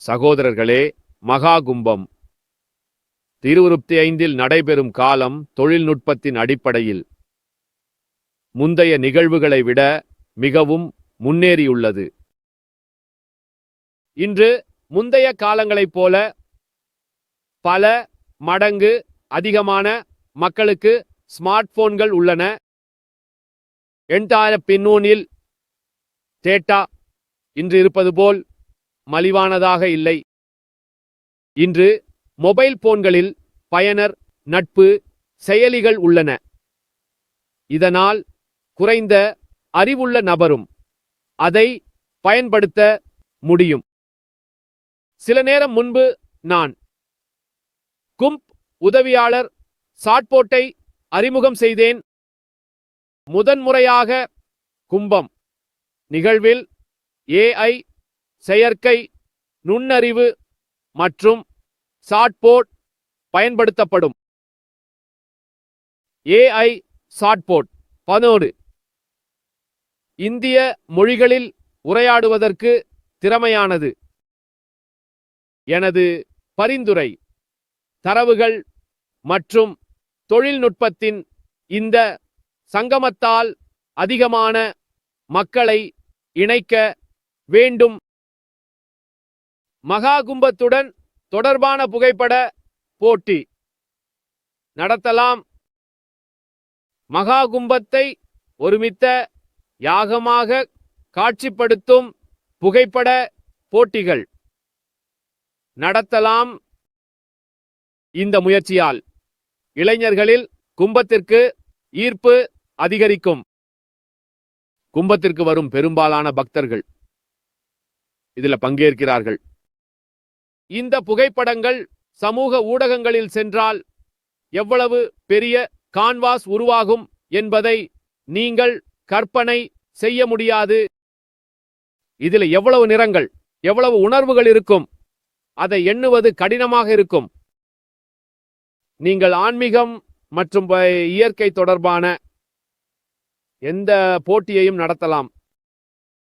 சகோதரர்களே, மகாகும்பம் 25 நடைபெறும் காலம் தொழில்நுட்பத்தின் அடிப்படையில் முந்தைய நிகழ்வுகளை விட மிகவும் முன்னேறியுள்ளது. இன்று முந்தைய காலங்களைப் போல பல மடங்கு அதிகமான மக்களுக்கு ஸ்மார்ட் போன்கள் உள்ளன. பின்னூனில் டேட்டா இன்று இருப்பது போல் மலிவானதாக இல்லை. இன்று மொபைல் போன்களில் பயனர் நட்பு செயலிகள் உள்ளன. இதனால் குறைந்த அறிவுள்ள நபரும் அதை பயன்படுத்த முடியும். சில நேரம் முன்பு நான் கும்ப் உதவியாளர் சாட்போட்டை அறிமுகம் செய்தேன். முதன்முறையாக கும்பம் நிகழ்வில் AI செயற்கை நுண்ணறிவு மற்றும் சாட்போட் பயன்படுத்தப்படும். AI சாட்போட் 11 இந்திய மொழிகளில் உரையாடுவதற்கு திறமையானது. எனது பரிந்துரை தரவுகள் மற்றும் தொழில்நுட்பத்தின் இந்த சங்கமத்தால் அதிகமான மக்களை இணைக்க வேண்டும். மகாகும்பத்துடன் தொடர்பான புகைப்பட போட்டி நடத்தலாம். மகாகும்பத்தை ஒருமித்த யாகமாக காட்சிப்படுத்தும் புகைப்பட போட்டிகள் நடத்தலாம். இந்த முயற்சியால் இளைஞர்களில் கும்பத்திற்கு ஈர்ப்பு அதிகரிக்கும். கும்பத்திற்கு வரும் பெரும்பாலான பக்தர்கள் இதில் பங்கேற்கிறார்கள். இந்த புகைப்படங்கள் சமூக ஊடகங்களில் சென்றால் எவ்வளவு பெரிய கான்வாஸ் உருவாகும் என்பதை நீங்கள் கற்பனை செய்ய முடியாது. இதில் எவ்வளவு நிறங்கள், எவ்வளவு உணர்வுகள் இருக்கும், அதை எண்ணுவது கடினமாக இருக்கும். நீங்கள் ஆன்மீகம் மற்றும் இயற்கை தொடர்பான எந்த போட்டியையும் நடத்தலாம்.